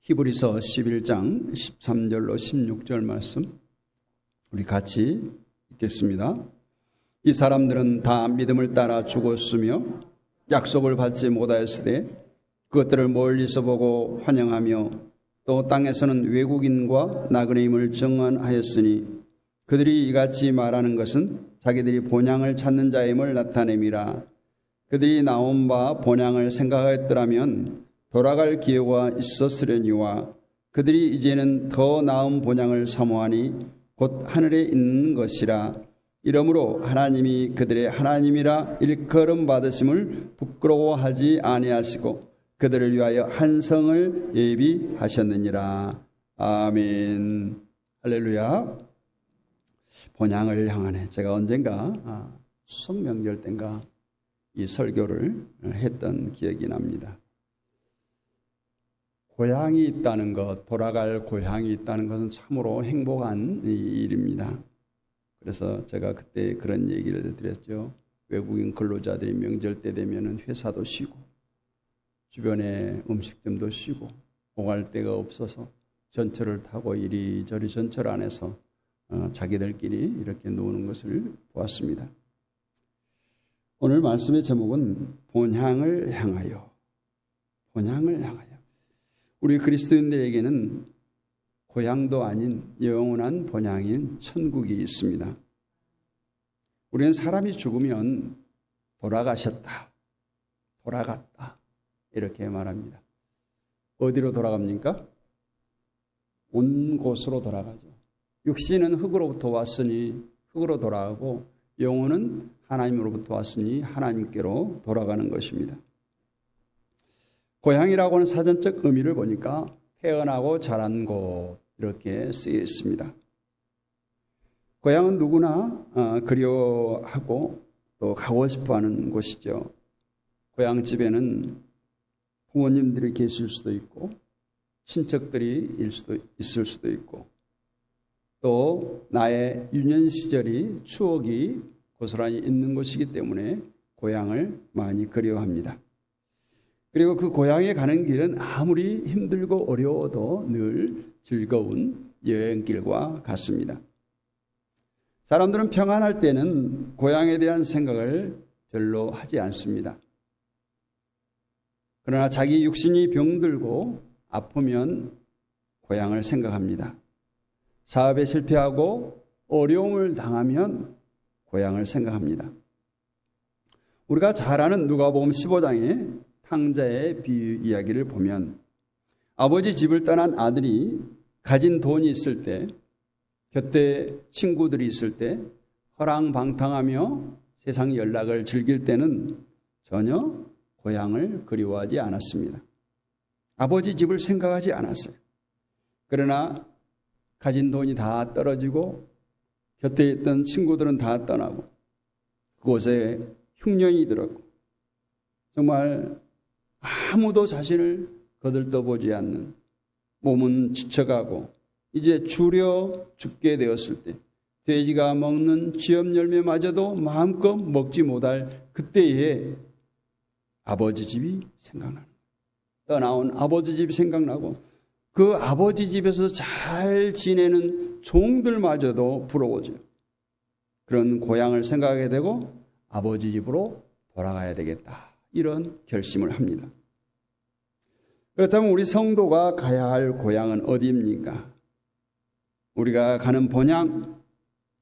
히브리서 11장 13절로 16절 말씀 우리 같이 읽겠습니다. 이 사람들은 다 믿음을 따라 죽었으며 약속을 받지 못하였으되 그것들을 멀리서 보고 환영하며 또 땅에서는 외국인과 나그네임을 증언하였으니 그들이 이같이 말하는 것은 자기들이 본향을 찾는 자임을 나타냄이라. 그들이 나온 바 본향을 생각하였더라면 돌아갈 기회가 있었으려니와 그들이 이제는 더 나은 본향을 사모하니 곧 하늘에 있는 것이라. 이러므로 하나님이 그들의 하나님이라 일컬음 받으심을 부끄러워하지 아니하시고 그들을 위하여 한 성을 예비하셨느니라. 아멘. 할렐루야. 본향을 향하네. 제가 언젠가 추석 명절 때인가 이 설교를 했던 기억이 납니다. 고향이 있다는 것, 돌아갈 고향이 있다는 것은 참으로 행복한 일입니다. 그래서 제가 그때 그런 얘기를 드렸죠. 외국인 근로자들이 명절 때 되면 회사도 쉬고 주변에 음식점도 쉬고 오갈 데가 없어서 전철을 타고 이리저리 전철 안에서 자기들끼리 이렇게 노는 것을 보았습니다. 오늘 말씀의 제목은 본향을 향하여. 본향을 향하여. 우리 그리스도인들에게는 고향도 아닌 영원한 본향인 천국이 있습니다. 우리는 사람이 죽으면 돌아가셨다, 돌아갔다 이렇게 말합니다. 어디로 돌아갑니까? 온 곳으로 돌아가죠. 육신은 흙으로부터 왔으니 흙으로 돌아가고 영혼은 하나님으로부터 왔으니 하나님께로 돌아가는 것입니다. 고향이라고 하는 사전적 의미를 보니까 태어나고 자란 곳 이렇게 쓰여 있습니다. 고향은 누구나 그리워하고 또 가고 싶어하는 곳이죠. 고향집에는 부모님들이 계실 수도 있고 친척들이 있을 수도 있고 또 나의 유년 시절이 추억이 고스란히 있는 곳이기 때문에 고향을 많이 그리워합니다. 그리고 그 고향에 가는 길은 아무리 힘들고 어려워도 늘 즐거운 여행길과 같습니다. 사람들은 평안할 때는 고향에 대한 생각을 별로 하지 않습니다. 그러나 자기 육신이 병들고 아프면 고향을 생각합니다. 사업에 실패하고 어려움을 당하면 고향을 생각합니다. 우리가 잘 아는 누가복음 15장에 탕자의 비유 이야기를 보면 아버지 집을 떠난 아들이 가진 돈이 있을 때 곁에 친구들이 있을 때 허랑방탕하며 세상 연락을 즐길 때는 전혀 고향을 그리워하지 않았습니다. 아버지 집을 생각하지 않았어요. 그러나 가진 돈이 다 떨어지고 곁에 있던 친구들은 다 떠나고 그곳에 흉년이 들었고 정말 아무도 자신을 거들떠보지 않는 몸은 지쳐가고 이제 주려 죽게 되었을 때 돼지가 먹는 쥐업 열매마저도 마음껏 먹지 못할 그때에 아버지 집이 생각나는 떠나온 아버지 집이 생각나고 그 아버지 집에서 잘 지내는 종들마저도 부러워져요. 그런 고향을 생각하게 되고 아버지 집으로 돌아가야 되겠다. 이런 결심을 합니다. 그렇다면 우리 성도가 가야 할 고향은 어디입니까? 우리가 가는 본향,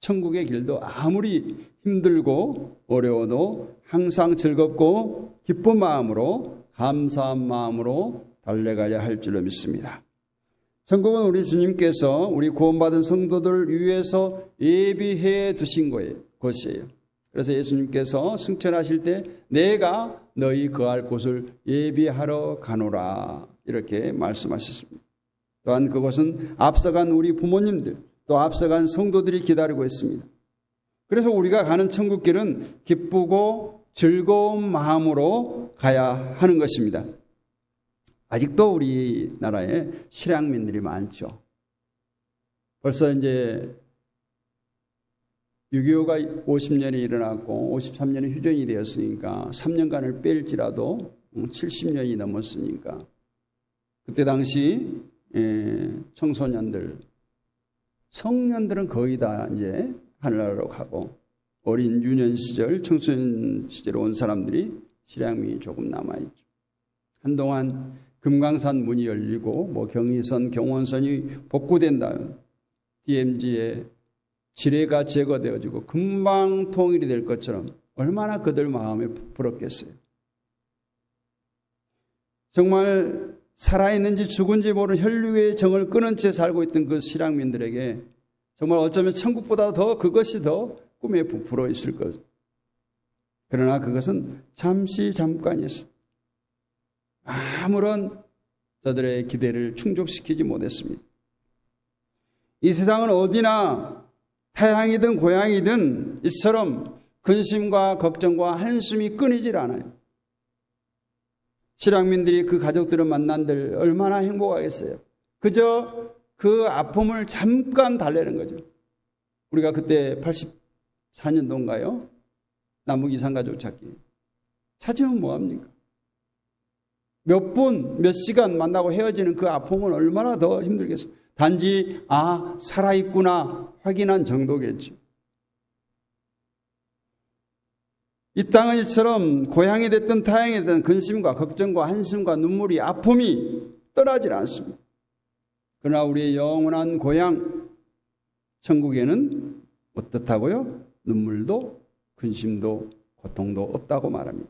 천국의 길도 아무리 힘들고 어려워도 항상 즐겁고 기쁜 마음으로 감사한 마음으로 달려가야 할 줄로 믿습니다. 천국은 우리 주님께서 우리 구원받은 성도들을 위해서 예비해 두신 곳이에요. 그래서 예수님께서 승천하실 때 내가 너희 거할 곳을 예비하러 가노라 이렇게 말씀하셨습니다. 또한 그것은 앞서간 우리 부모님들 또 앞서간 성도들이 기다리고 있습니다. 그래서 우리가 가는 천국길은 기쁘고 즐거운 마음으로 가야 하는 것입니다. 아직도 우리나라에 실향민들이 많죠. 벌써 이제 6.25가 50년이 일어났고 53년에 휴전이 되었으니까 3년간을 뺄지라도 70년이 넘었으니까 그때 당시 청소년들, 성년들은 거의 다 이제 하늘나라로 가고 어린 유년 시절, 청소년 시절에 온 사람들이 실향민이 조금 남아있죠. 한동안 금강산 문이 열리고 경의선, 경원선이 복구된 다음 DMZ의 지뢰가 제거되어지고 금방 통일이 될 것처럼 얼마나 그들 마음에 부럽겠어요. 정말 살아있는지 죽은지 모르는 혈육의 정을 끊은 채 살고 있던 그 실향민들에게 정말 어쩌면 천국보다 더 그것이 더 꿈에 부풀어 있을 것. 그러나 그것은 잠시 잠깐이었어요. 아무런 저들의 기대를 충족시키지 못했습니다. 이 세상은 어디나 타향이든 고향이든 이처럼 근심과 걱정과 한숨이 끊이질 않아요. 실향민들이 그 가족들을 만난들 얼마나 행복하겠어요. 그저 그 아픔을 잠깐 달래는 거죠. 우리가 그때 84년도인가요? 남북 이산가족 찾기. 찾으면 뭐합니까? 몇 분, 몇 시간 만나고 헤어지는 그 아픔은 얼마나 더 힘들겠어요. 단지 살아있구나 확인한 정도겠죠. 이 땅은 이처럼 고향이 됐든 타향이 됐든 근심과 걱정과 한숨과 눈물이 아픔이 떠나질 않습니다. 그러나 우리의 영원한 고향 천국에는 어떻다고요? 눈물도 근심도 고통도 없다고 말합니다.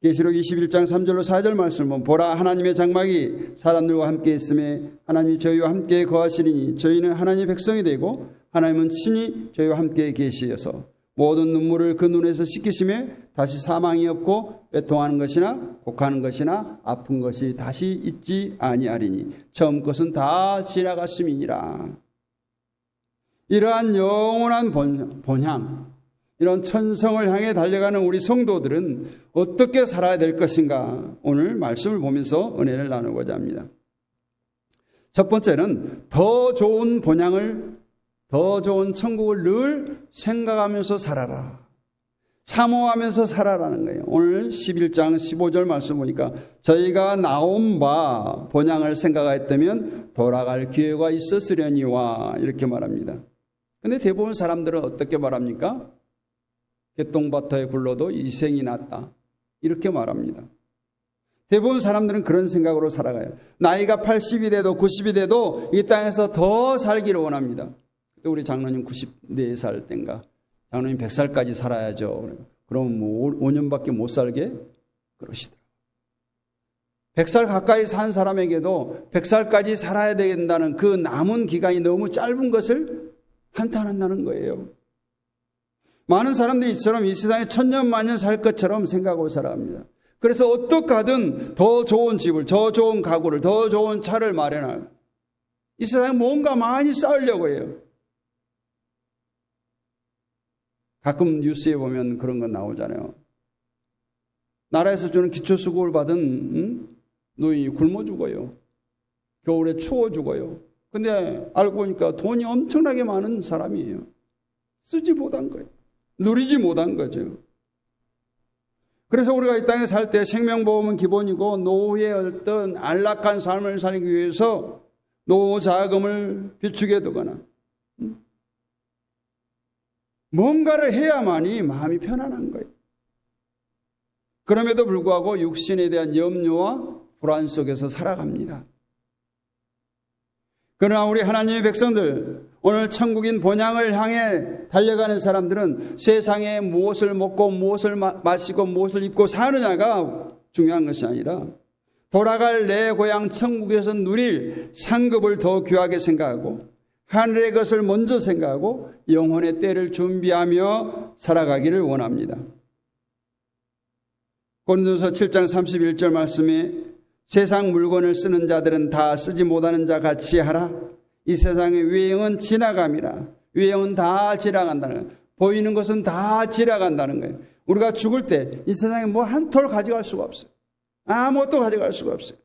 계시록 21장 3절로 4절 말씀을 보면 보라 하나님의 장막이 사람들과 함께 있음에 하나님이 저희와 함께 거하시리니 저희는 하나님의 백성이 되고 하나님은 친히 저희와 함께 계시어서 모든 눈물을 그 눈에서 씻기심에 다시 사망이 없고 애통하는 것이나 곡하는 것이나 아픈 것이 다시 있지 아니하리니 처음 것은 다 지나갔음이니라. 이러한 영원한 본향, 이런 천성을 향해 달려가는 우리 성도들은 어떻게 살아야 될 것인가 오늘 말씀을 보면서 은혜를 나누고자 합니다. 첫 번째는 더 좋은 본향을, 더 좋은 천국을 늘 생각하면서 살아라. 사모하면서 살아라는 거예요. 오늘 11장 15절 말씀 보니까 저희가 나온 바 본향을 생각하였다면 돌아갈 기회가 있었으려니와 이렇게 말합니다. 근데 대부분 사람들은 어떻게 말합니까? 개똥바타에 굴러도 이생이 낫다. 이렇게 말합니다. 대부분 사람들은 그런 생각으로 살아가요. 나이가 80이 돼도 90이 돼도 이 땅에서 더 살기를 원합니다. 그때 우리 장로님 94살 때인가 장로님 100살까지 살아야죠. 그럼 5년밖에 못 살게 그러시더라고요. 100살 가까이 산 사람에게도 100살까지 살아야 된다는 그 남은 기간이 너무 짧은 것을 한탄한다는 거예요. 많은 사람들이 이처럼 이 세상에 천년 만년 살 것처럼 생각하고 살아갑니다. 그래서 어떻게 하든 더 좋은 집을, 더 좋은 가구를, 더 좋은 차를 마련할, 이 세상에 뭔가 많이 쌓으려고 해요. 가끔 뉴스에 보면 그런 거 나오잖아요. 나라에서 주는 기초수급을 받은 노인이 굶어 죽어요. 겨울에 추워 죽어요. 근데 알고 보니까 돈이 엄청나게 많은 사람이에요. 쓰지 못한 거예요. 누리지 못한 거죠. 그래서 우리가 이 땅에 살 때 생명보험은 기본이고 노후의 어떤 안락한 삶을 살기 위해서 노후 자금을 비축해 두거나 뭔가를 해야만이 마음이 편안한 거예요. 그럼에도 불구하고 육신에 대한 염려와 불안 속에서 살아갑니다. 그러나 우리 하나님의 백성들, 오늘 천국인 본향을 향해 달려가는 사람들은 세상에 무엇을 먹고 무엇을 마시고 무엇을 입고 사느냐가 중요한 것이 아니라 돌아갈 내 고향 천국에서 누릴 상급을 더 귀하게 생각하고 하늘의 것을 먼저 생각하고 영혼의 때를 준비하며 살아가기를 원합니다. 고린도서 7장 31절 말씀에 세상 물건을 쓰는 자들은 다 쓰지 못하는 자 같이 하라. 이 세상의 유행은 지나감이라. 유행은 다 지나간다는 거예요. 보이는 것은 다 지나간다는 거예요. 우리가 죽을 때 이 세상에 뭐 한 톨 가져갈 수가 없어요. 아무것도 가져갈 수가 없어요.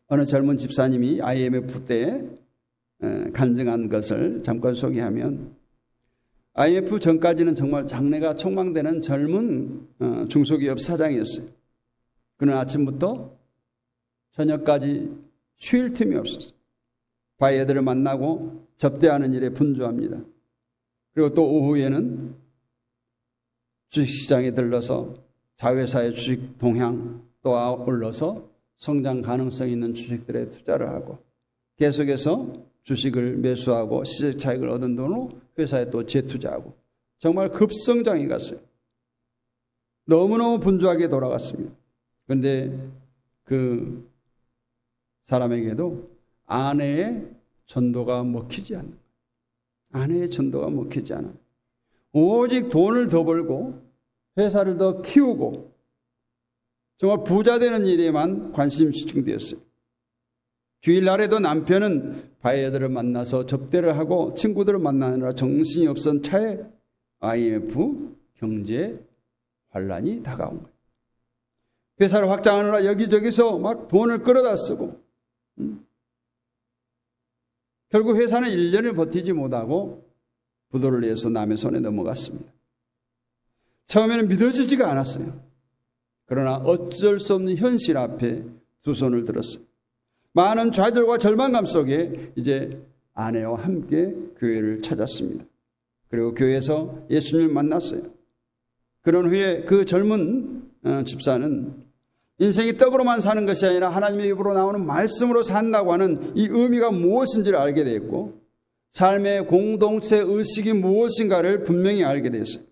어느 젊은 집사님이 IMF 때 간증한 것을 잠깐 소개하면, IMF 전까지는 정말 장래가 촉망되는 젊은 중소기업 사장이었어요. 그는 아침부터 저녁까지 쉴 틈이 없었어요. 바이어들을 만나고 접대하는 일에 분주합니다. 그리고 또 오후에는 주식시장에 들러서 자회사의 주식 동향 또 올라서 성장 가능성 있는 주식들에 투자를 하고 계속해서 주식을 매수하고 시세 차익을 얻은 돈으로 회사에 또 재투자하고 정말 급성장해 갔어요. 너무너무 분주하게 돌아갔습니다. 그런데 그 사람에게도 아내의 전도가 먹히지 않는 거예요. 아내의 전도가 먹히지 않아요. 오직 돈을 더 벌고 회사를 더 키우고 정말 부자 되는 일에만 관심이 집중되었어요. 주일날에도 남편은 바이어들을 만나서 접대를 하고 친구들을 만나느라 정신이 없던 차에 IMF 경제 환란이 다가온 거예요. 회사를 확장하느라 여기저기서 막 돈을 끌어다 쓰고 결국 회사는 1년을 버티지 못하고 부도를 내서 남의 손에 넘어갔습니다. 처음에는 믿어지지가 않았어요. 그러나 어쩔 수 없는 현실 앞에 두 손을 들었어요. 많은 좌절과 절망감 속에 이제 아내와 함께 교회를 찾았습니다. 그리고 교회에서 예수님을 만났어요. 그런 후에 그 젊은 집사는 인생이 떡으로만 사는 것이 아니라 하나님의 입으로 나오는 말씀으로 산다고 하는 이 의미가 무엇인지를 알게 됐고 삶의 공동체 의식이 무엇인가를 분명히 알게 됐어요.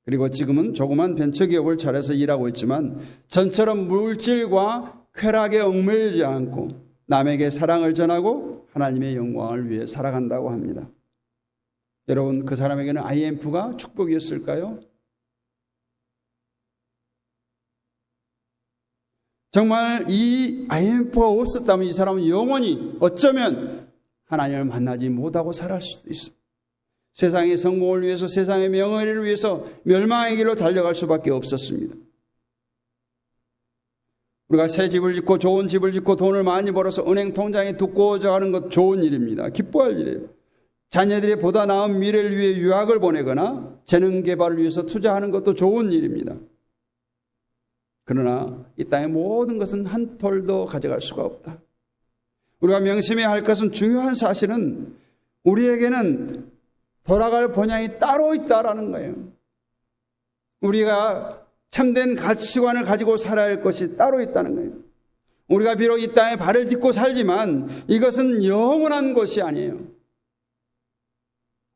그리고 지금은 조그만 벤처기업을 차려서 일하고 있지만 전처럼 물질과 쾌락에 얽매이지 않고 남에게 사랑을 전하고 하나님의 영광을 위해 살아간다고 합니다. 여러분, 그 사람에게는 IMF가 축복이었을까요? 정말 이 IMF가 없었다면 이 사람은 영원히 어쩌면 하나님을 만나지 못하고 살아갈 수도 있어요. 세상의 성공을 위해서 세상의 명예를 위해서 멸망의 길로 달려갈 수밖에 없었습니다. 우리가 새 집을 짓고 좋은 집을 짓고 돈을 많이 벌어서 은행 통장에 두꺼워져 가는 것 좋은 일입니다. 기뻐할 일이에요. 자녀들이 보다 나은 미래를 위해 유학을 보내거나 재능 개발을 위해서 투자하는 것도 좋은 일입니다. 그러나 이 땅의 모든 것은 한 톨도 가져갈 수가 없다. 우리가 명심해야 할 것은 중요한 사실은 우리에게는 돌아갈 본향이 따로 있다라는 거예요. 우리가 참된 가치관을 가지고 살아야 할 것이 따로 있다는 거예요. 우리가 비록 이 땅에 발을 딛고 살지만 이것은 영원한 것이 아니에요.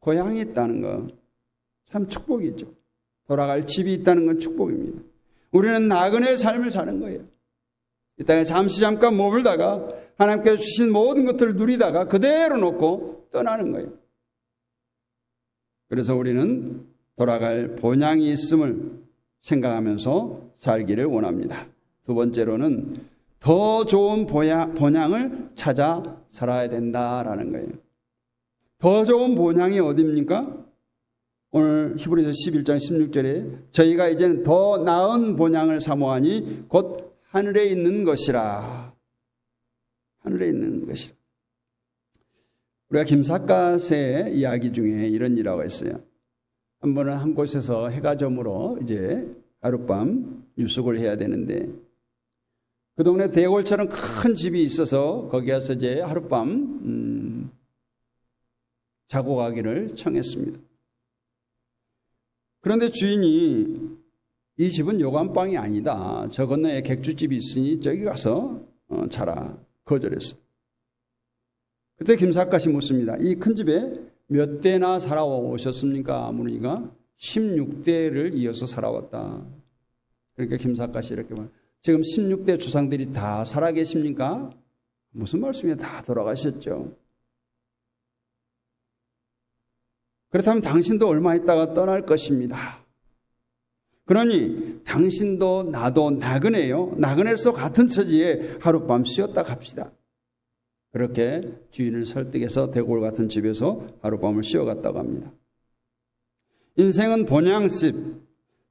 고향이 있다는 거 참 축복이죠. 돌아갈 집이 있다는 건 축복입니다. 우리는 나그네의 삶을 사는 거예요. 이 땅에 잠깐 머물다가 하나님께서 주신 모든 것들을 누리다가 그대로 놓고 떠나는 거예요. 그래서 우리는 돌아갈 본향이 있음을 생각하면서 살기를 원합니다. 두 번째로는 더 좋은 본향을 찾아 살아야 된다라는 거예요. 더 좋은 본향이 어디입니까? 오늘 히브리서 11장 16절에 저희가 이제는 더 나은 본향을 사모하니 곧 하늘에 있는 것이라. 하늘에 있는 것이라. 우리가 김삿갓의 이야기 중에 이런 일화가 있어요. 한 번은 한 곳에서 해가 저물어 이제 하룻밤 유숙을 해야 되는데 그 동네 대골처럼 큰 집이 있어서 거기 가서 이제 하룻밤 자고 가기를 청했습니다. 그런데 주인이 이 집은 요간방이 아니다. 저 건너에 객주집이 있으니 저기 가서 자라. 거절했어요. 그때 김삿갓이 묻습니다. 이 큰 집에 몇 대나 살아오셨습니까? 물으니까 16대를 이어서 살아왔다. 그러니까 김삿갓이 이렇게 말 지금 16대 조상들이 다 살아계십니까? 무슨 말씀이에요? 다 돌아가셨죠. 그렇다면 당신도 얼마 있다가 떠날 것입니다. 그러니 당신도 나도 나그네요. 나그네로서 같은 처지에 하룻밤 쉬었다 갑시다. 그렇게 주인을 설득해서 대골 같은 집에서 하룻밤을 쉬어갔다고 합니다. 인생은 본향집,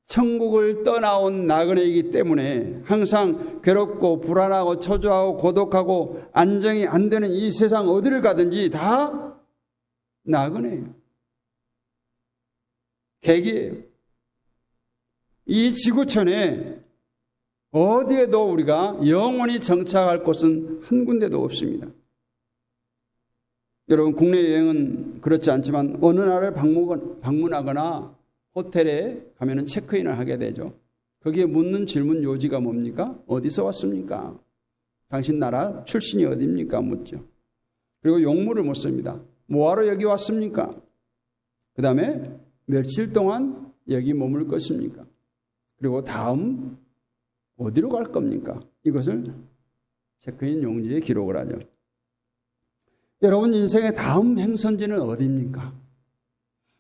천국을 떠나온 나그네이기 때문에 항상 괴롭고 불안하고 초조하고 고독하고 안정이 안 되는 이 세상 어디를 가든지 다 나그네예요. 객이에요. 이 지구촌에 어디에도 우리가 영원히 정착할 곳은 한 군데도 없습니다. 여러분, 국내 여행은 그렇지 않지만 어느 나라를 방문하거나 호텔에 가면은 체크인을 하게 되죠. 거기에 묻는 질문 요지가 뭡니까? 어디서 왔습니까? 당신 나라 출신이 어디입니까? 묻죠. 그리고 용무를 묻습니다. 뭐하러 여기 왔습니까? 그 다음에 며칠 동안 여기 머물 것입니까? 그리고 다음 어디로 갈 겁니까? 이것을 체크인 용지에 기록을 하죠. 여러분 인생의 다음 행선지는 어디입니까?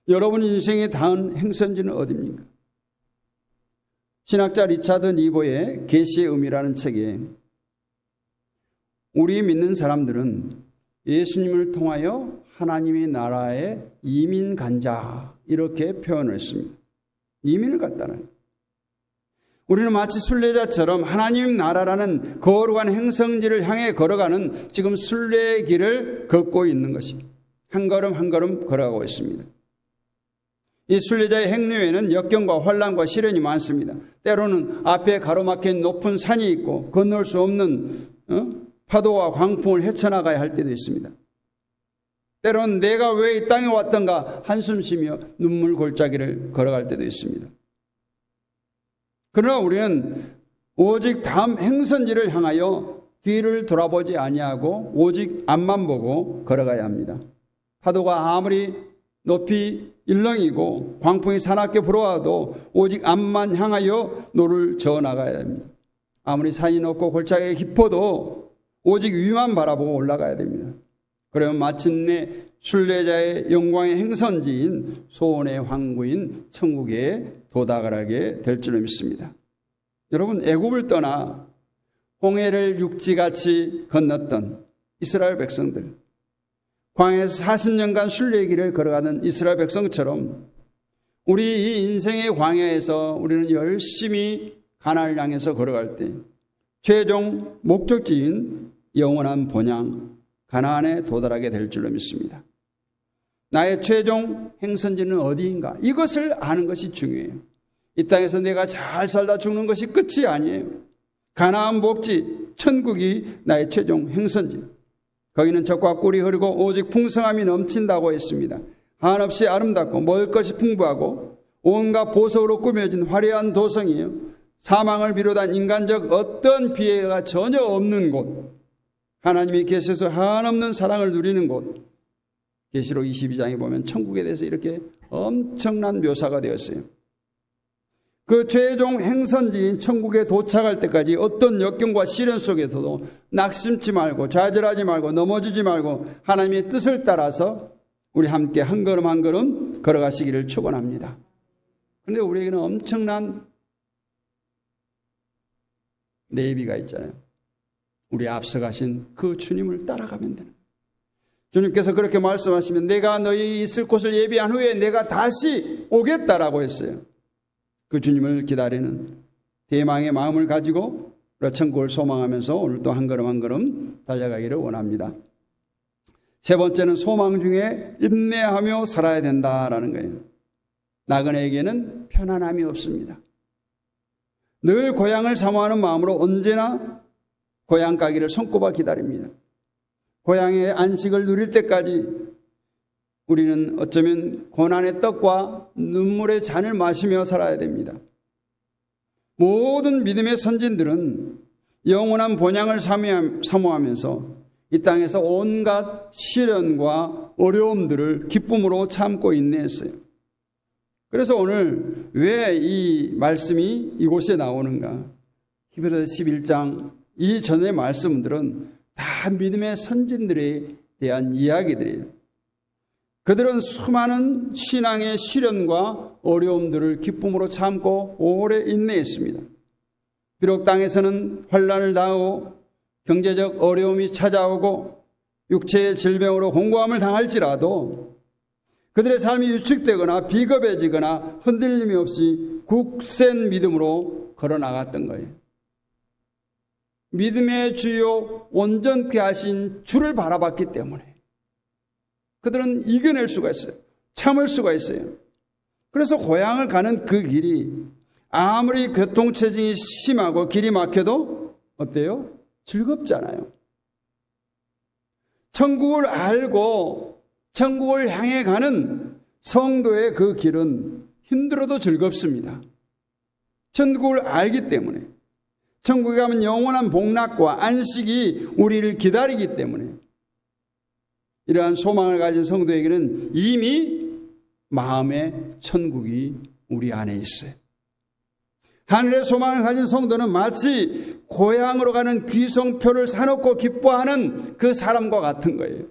여러분 인생의 다음 행선지는 어디입니까? 신학자 리차드 니보의 계시의 의미라는 책에 우리 믿는 사람들은 예수님을 통하여 하나님의 나라에 이민 간 자, 이렇게 표현을 했습니다. 이민을 갔다는. 우리는 마치 순례자처럼 하나님 나라라는 거룩한 행성지를 향해 걸어가는 지금 순례의 길을 걷고 있는 것입니다. 한 걸음 한 걸음 걸어가고 있습니다. 이 순례자의 행로에는 역경과 환난과 시련이 많습니다. 때로는 앞에 가로막힌 높은 산이 있고 건널 수 없는 파도와 광풍을 헤쳐나가야 할 때도 있습니다. 때로는 내가 왜 이 땅에 왔던가 한숨 쉬며 눈물 골짜기를 걸어갈 때도 있습니다. 그러나 우리는 오직 다음 행선지를 향하여 뒤를 돌아보지 아니하고 오직 앞만 보고 걸어가야 합니다. 파도가 아무리 높이 일렁이고 광풍이 사납게 불어와도 오직 앞만 향하여 노를 저어 나가야 합니다. 아무리 산이 높고 골짜기가 깊어도 오직 위만 바라보고 올라가야 됩니다. 그러면 마침내 순례자의 영광의 행선지인 소원의 황구인 천국에 도달을 하게 될 줄로 믿습니다. 여러분, 애굽을 떠나 홍해를 육지같이 건넜던 이스라엘 백성들, 광야에서 40년간 순례의 길을 걸어가는 이스라엘 백성처럼 우리 이 인생의 광야에서 우리는 열심히 가나안을 향해서 걸어갈 때 최종 목적지인 영원한 본향 가나안에 도달하게 될 줄로 믿습니다. 나의 최종 행선지는 어디인가? 이것을 아는 것이 중요해요. 이 땅에서 내가 잘 살다 죽는 것이 끝이 아니에요. 가나안 복지, 천국이 나의 최종 행선지. 거기는 젖과 꿀이 흐르고 오직 풍성함이 넘친다고 했습니다. 한없이 아름답고 먹을 것이 풍부하고 온갖 보석으로 꾸며진 화려한 도성이에요. 사망을 비롯한 인간적 어떤 피해가 전혀 없는 곳, 하나님이 계셔서 한없는 사랑을 누리는 곳. 계시록 22장에 보면 천국에 대해서 이렇게 엄청난 묘사가 되었어요. 그 최종 행선지인 천국에 도착할 때까지 어떤 역경과 시련 속에서도 낙심치 말고 좌절하지 말고 넘어지지 말고 하나님의 뜻을 따라서 우리 함께 한 걸음 한 걸음 걸어가시기를 축원합니다. 그런데 우리에게는 엄청난 내비가 있잖아요. 우리 앞서가신 그 주님을 따라가면 되는 거예요. 주님께서 그렇게 말씀하시면 내가 너희 있을 곳을 예비한 후에 내가 다시 오겠다라고 했어요. 그 주님을 기다리는 대망의 마음을 가지고 천국을 소망하면서 오늘 또 한 걸음 한 걸음 달려가기를 원합니다. 세 번째는 소망 중에 인내하며 살아야 된다라는 거예요. 나그네에게는 편안함이 없습니다. 늘 고향을 사모하는 마음으로 언제나 고향 가기를 손꼽아 기다립니다. 고향의 안식을 누릴 때까지 우리는 어쩌면 고난의 떡과 눈물의 잔을 마시며 살아야 됩니다. 모든 믿음의 선진들은 영원한 본향을 사모하면서 이 땅에서 온갖 시련과 어려움들을 기쁨으로 참고 인내했어요. 그래서 오늘 왜 이 말씀이 이곳에 나오는가? 히브리서 11장 이전의 말씀들은 다 믿음의 선진들에 대한 이야기들이에요. 그들은 수많은 신앙의 시련과 어려움들을 기쁨으로 참고 오래 인내했습니다. 비록 땅에서는 환난을 당하고 경제적 어려움이 찾아오고 육체의 질병으로 공고함을 당할지라도 그들의 삶이 위축되거나 비겁해지거나 흔들림이 없이 굳센 믿음으로 걸어나갔던 거예요. 믿음의 주요 온전케 하신 주를 바라봤기 때문에 그들은 이겨낼 수가 있어요. 참을 수가 있어요. 그래서 고향을 가는 그 길이 아무리 교통체증이 심하고 길이 막혀도 어때요? 즐겁잖아요. 천국을 알고 천국을 향해 가는 성도의 그 길은 힘들어도 즐겁습니다. 천국을 알기 때문에, 천국에 가면 영원한 복락과 안식이 우리를 기다리기 때문에, 이러한 소망을 가진 성도에게는 이미 마음의 천국이 우리 안에 있어요. 하늘의 소망을 가진 성도는 마치 고향으로 가는 귀성표를 사놓고 기뻐하는 그 사람과 같은 거예요.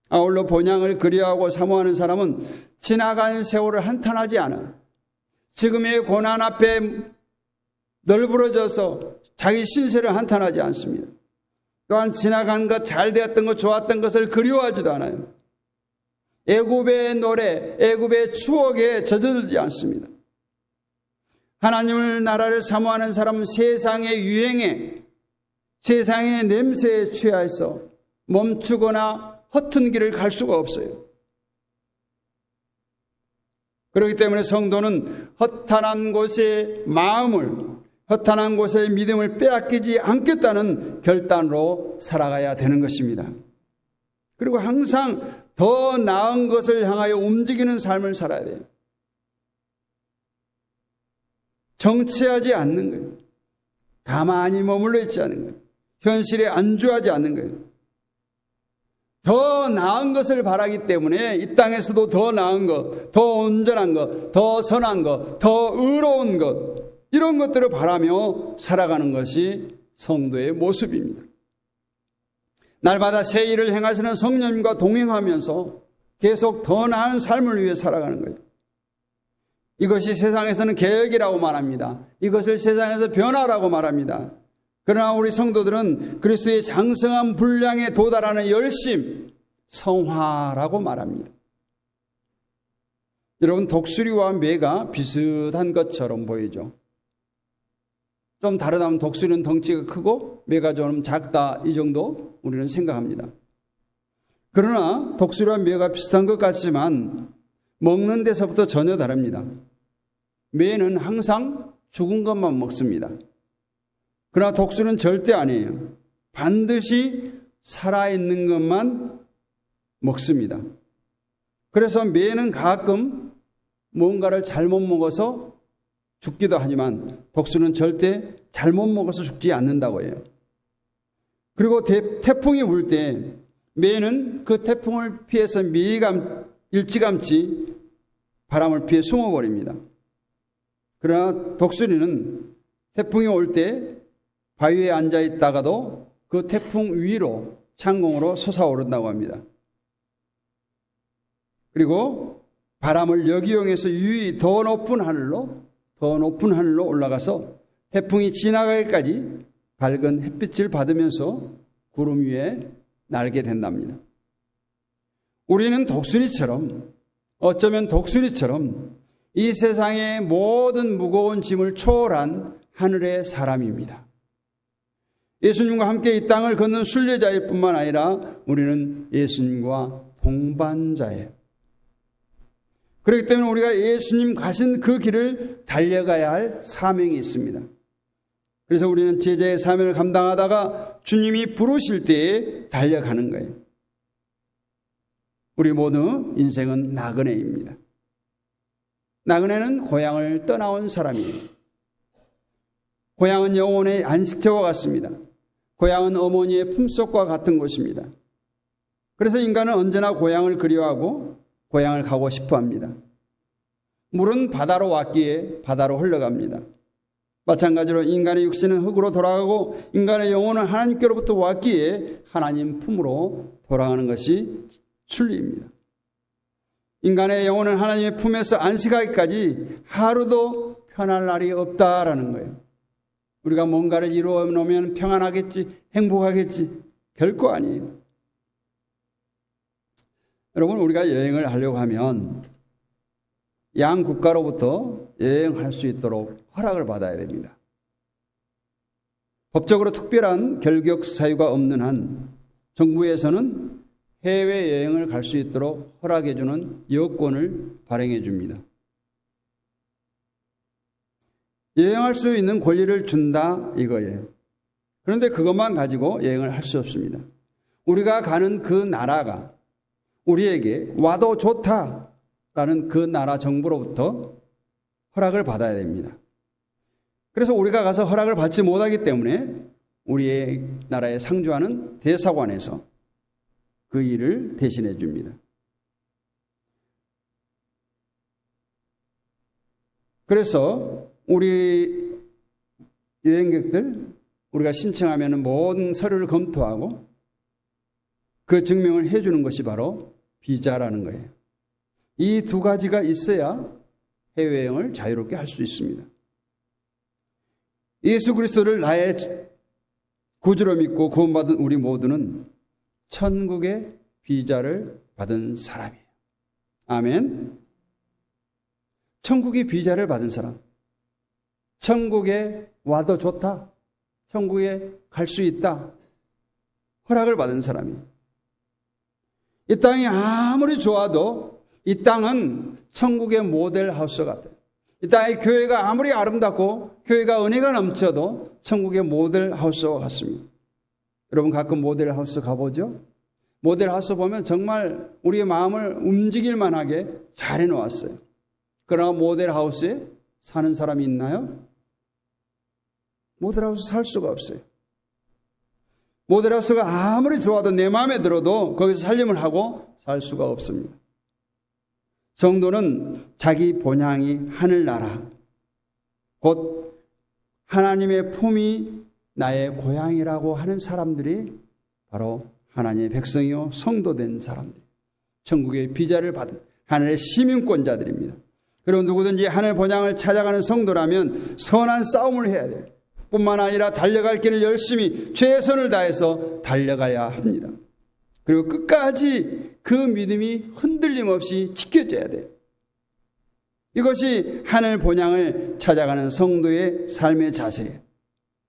아울러 본향을 그리워하고 사모하는 사람은 지나간 세월을 한탄하지 않아. 지금의 고난 앞에 널브러져서 자기 신세를 한탄하지 않습니다. 또한 지나간 것, 잘 되었던 것, 좋았던 것을 그리워하지도 않아요. 애굽의 노래, 애굽의 추억에 젖어들지 않습니다. 하나님을, 나라를 사모하는 사람은 세상의 유행에, 세상의 냄새에 취해서 멈추거나 허튼 길을 갈 수가 없어요. 그렇기 때문에 성도는 허탄한 곳의 마음을, 허탄한 곳의 믿음을 빼앗기지 않겠다는 결단으로 살아가야 되는 것입니다. 그리고 항상 더 나은 것을 향하여 움직이는 삶을 살아야 돼요. 정체하지 않는 거예요. 가만히 머물러 있지 않는 거예요. 현실에 안주하지 않는 거예요. 더 나은 것을 바라기 때문에 이 땅에서도 더 나은 것, 더 온전한 것, 더 선한 것, 더 의로운 것, 이런 것들을 바라며 살아가는 것이 성도의 모습입니다. 날마다 새 일을 행하시는 성령님과 동행하면서 계속 더 나은 삶을 위해 살아가는 거예요. 이것이 세상에서는 개혁이라고 말합니다. 이것을 세상에서 변화라고 말합니다. 그러나 우리 성도들은 그리스도의 장성한 분량에 도달하는 열심, 성화라고 말합니다. 여러분, 독수리와 매가 비슷한 것처럼 보이죠. 좀 다르다면 독수리는 덩치가 크고 매가 좀 작다, 이 정도 우리는 생각합니다. 그러나 독수리와 매가 비슷한 것 같지만 먹는 데서부터 전혀 다릅니다. 매는 항상 죽은 것만 먹습니다. 그러나 독수리는 절대 아니에요. 반드시 살아있는 것만 먹습니다. 그래서 매는 가끔 뭔가를 잘못 먹어서 죽기도 하지만 독수리는 절대 잘못 먹어서 죽지 않는다고 해요. 그리고 태풍이 불 때 매는 그 태풍을 피해서 일찌감치 바람을 피해 숨어버립니다. 그러나 독수리는 태풍이 올 때 바위에 앉아 있다가도 그 태풍 위로 창공으로 솟아오른다고 합니다. 그리고 바람을 역이용해서 유유히 더 높은 하늘로 올라가서 태풍이 지나가기까지 밝은 햇빛을 받으면서 구름 위에 날게 된답니다. 우리는 독수리처럼, 어쩌면 독수리처럼 이 세상의 모든 무거운 짐을 초월한 하늘의 사람입니다. 예수님과 함께 이 땅을 걷는 순례자일 뿐만 아니라 우리는 예수님과 동반자예요. 그렇기 때문에 우리가 예수님 가신 그 길을 달려가야 할 사명이 있습니다. 그래서 우리는 제자의 사명을 감당하다가 주님이 부르실 때에 달려가는 거예요. 우리 모두 인생은 나그네입니다. 나그네는 고향을 떠나온 사람이에요. 고향은 영혼의 안식처와 같습니다. 고향은 어머니의 품속과 같은 곳입니다. 그래서 인간은 언제나 고향을 그리워하고 고향을 가고 싶어 합니다. 물은 바다로 왔기에 바다로 흘러갑니다. 마찬가지로 인간의 육신은 흙으로 돌아가고 인간의 영혼은 하나님께로부터 왔기에 하나님 품으로 돌아가는 것이 진리입니다. 인간의 영혼은 하나님의 품에서 안식하기까지 하루도 편할 날이 없다라는 거예요. 우리가 뭔가를 이루어 놓으면 평안하겠지, 행복하겠지, 결코 아니에요. 여러분, 우리가 여행을 하려고 하면 양 국가로부터 여행할 수 있도록 허락을 받아야 됩니다. 법적으로 특별한 결격 사유가 없는 한 정부에서는 해외여행을 갈 수 있도록 허락해 주는 여권을 발행해 줍니다. 여행할 수 있는 권리를 준다 이거예요. 그런데 그것만 가지고 여행을 할 수 없습니다. 우리가 가는 그 나라가 우리에게 와도 좋다라는 그 나라 정부로부터 허락을 받아야 됩니다. 그래서 우리가 가서 허락을 받지 못하기 때문에 우리의 나라에 상주하는 대사관에서 그 일을 대신해 줍니다. 그래서 우리 여행객들, 우리가 신청하면 모든 서류를 검토하고 그 증명을 해주는 것이 바로 비자라는 거예요. 이 두 가지가 있어야 해외여행을 자유롭게 할 수 있습니다. 예수 그리스도를 나의 구주로 믿고 구원받은 우리 모두는 천국의 비자를 받은 사람이에요. 아멘. 천국의 비자를 받은 사람. 천국에 와도 좋다. 천국에 갈 수 있다. 허락을 받은 사람이에요. 이 땅이 아무리 좋아도 이 땅은 천국의 모델 하우스 같아요. 이 땅의 교회가 아무리 아름답고 교회가 은혜가 넘쳐도 천국의 모델 하우스와 같습니다. 여러분 가끔 모델 하우스 가보죠? 모델 하우스 보면 정말 우리의 마음을 움직일 만하게 잘 해놓았어요. 그러나 모델 하우스에 사는 사람이 있나요? 모델 하우스 살 수가 없어요. 모델 하우스가 아무리 좋아도 내 마음에 들어도 거기서 살림을 하고 살 수가 없습니다. 성도는 자기 본향이 하늘나라, 곧 하나님의 품이 나의 고향이라고 하는 사람들이 바로 하나님의 백성이요 성도된 사람들, 천국의 비자를 받은 하늘의 시민권자들입니다. 그리고 누구든지 하늘 본향을 찾아가는 성도라면 선한 싸움을 해야 돼요. 뿐만 아니라 달려갈 길을 열심히 최선을 다해서 달려가야 합니다. 그리고 끝까지 그 믿음이 흔들림 없이 지켜져야 돼요. 이것이 하늘 본향을 찾아가는 성도의 삶의 자세예요.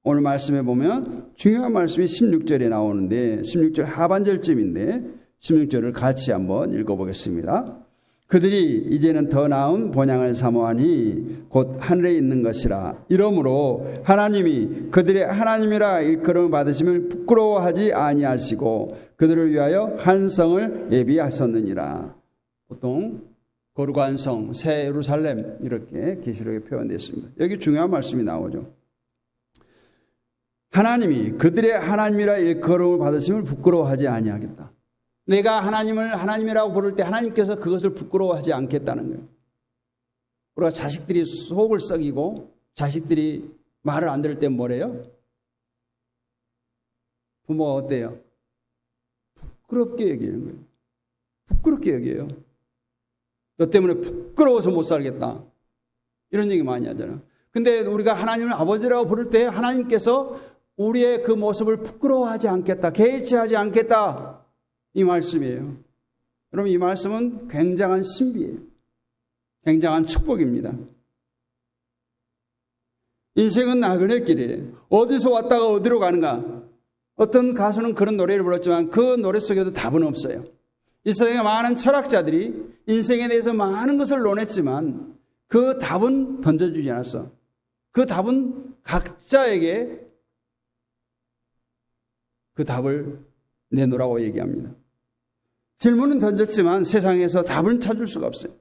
오늘 말씀에 보면 중요한 말씀이 16절에 나오는데 16절 하반절쯤인데 16절을 같이 한번 읽어보겠습니다. 그들이 이제는 더 나은 본향을 사모하니 곧 하늘에 있는 것이라. 이러므로 하나님이 그들의 하나님이라 일컬음 받으심을 부끄러워하지 아니하시고 그들을 위하여 한 성을 예비하셨느니라. 보통 거룩한 성, 새 예루살렘 이렇게 계시록에 표현되어 있습니다. 여기 중요한 말씀이 나오죠. 하나님이 그들의 하나님이라 일컬음을 받으심을 부끄러워하지 아니하겠다. 내가 하나님을 하나님이라고 부를 때 하나님께서 그것을 부끄러워하지 않겠다는 거예요. 우리가 자식들이 속을 썩이고 자식들이 말을 안 들을 때 뭐래요? 부모가 어때요? 부끄럽게 여기는 거예요. 부끄럽게 여겨요. 너 때문에 부끄러워서 못 살겠다. 이런 얘기 많이 하잖아요. 근데 우리가 하나님을 아버지라고 부를 때 하나님께서 우리의 그 모습을 부끄러워하지 않겠다. 개의치하지 않겠다. 이 말씀이에요. 여러분 이 말씀은 굉장한 신비예요. 굉장한 축복입니다. 인생은 나그네 길이에요. 어디서 왔다가 어디로 가는가. 어떤 가수는 그런 노래를 불렀지만 그 노래 속에도 답은 없어요. 이 세상에 많은 철학자들이 인생에 대해서 많은 것을 논했지만 그 답은 던져주지 않았어. 그 답은 각자에게 그 답을 내놓으라고 얘기합니다. 질문은 던졌지만 세상에서 답은 찾을 수가 없어요.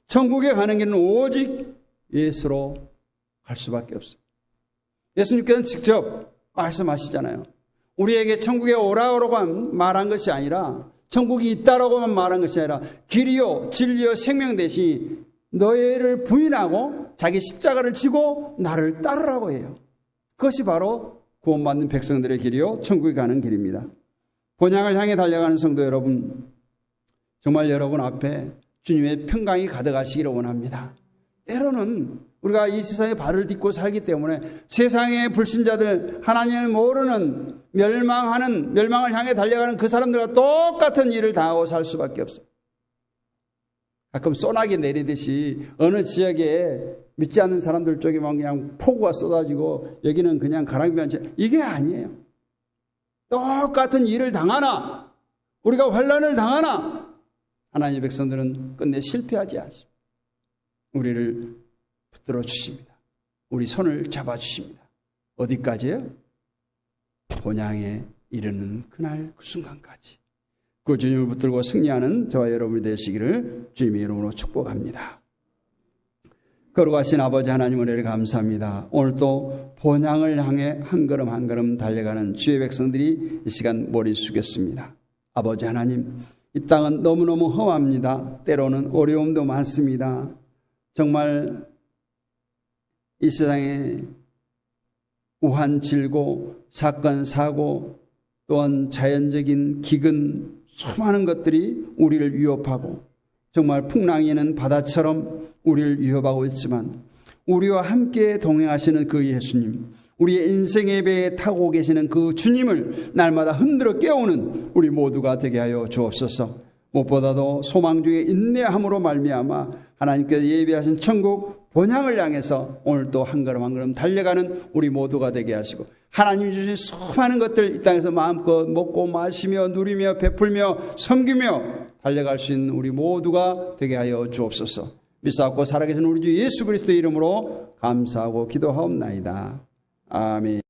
천국에 가는 길은 오직 예수로 갈 수밖에 없어요. 예수님께서는 직접 말씀하시잖아요. 우리에게 천국에 오라고만 말한 것이 아니라 천국이 있다라고만 말한 것이 아니라 길이요 진리요 생명 대신 너희를 부인하고 자기 십자가를 지고 나를 따르라고 해요. 그것이 바로 구원받는 백성들의 길이요 천국에 가는 길입니다. 본향을 향해 달려가는 성도 여러분, 정말 여러분 앞에 주님의 평강이 가득하시기를 원합니다. 때로는 우리가 이 세상에 발을 딛고 살기 때문에 세상의 불신자들, 하나님을 모르는 멸망을 향해 달려가는 그 사람들과 똑같은 일을 당하고 살 수밖에 없어요. 가끔 소나기 내리듯이 어느 지역에 믿지 않는 사람들 쪽에만 그냥 폭우가 쏟아지고 여기는 그냥 가랑비만 채. 이게 아니에요. 똑같은 일을 당하나 우리가 환난을 당하나 하나님의 백성들은 끝내 실패하지 않습니다. 우리를 붙들어 주십니다. 우리 손을 잡아주십니다. 어디까지요? 본향에 이르는 그날 그 순간까지. 그 주님을 붙들고 승리하는 저와 여러분이 되시기를 주님의 이름으로 축복합니다. 거룩하신 아버지 하나님 은혜를 감사합니다. 오늘 또 본향을 향해 한 걸음 한 걸음 달려가는 주의 백성들이 이 시간 머리 숙였습니다. 아버지 하나님, 이 땅은 너무너무 험합니다. 때로는 어려움도 많습니다. 정말 이 세상에 우한 질고 사건 사고 또한 자연적인 기근 수많은 것들이 우리를 위협하고 정말 풍랑이는 바다처럼 우리를 위협하고 있지만 우리와 함께 동행하시는 그 예수님, 우리의 인생의 배에 타고 계시는 그 주님을 날마다 흔들어 깨우는 우리 모두가 되게 하여 주옵소서. 무엇보다도 소망 중에 인내함으로 말미암아 하나님께서 예비하신 천국 본향을 향해서 오늘 또 한 걸음 한 걸음 달려가는 우리 모두가 되게 하시고 하나님이 주신 수많은 것들 이 땅에서 마음껏 먹고 마시며 누리며 베풀며 섬기며 달려갈 수 있는 우리 모두가 되게 하여 주옵소서. 믿사옵고 살아계신 우리 주 예수 그리스도의 이름으로 감사하고 기도하옵나이다. 아멘.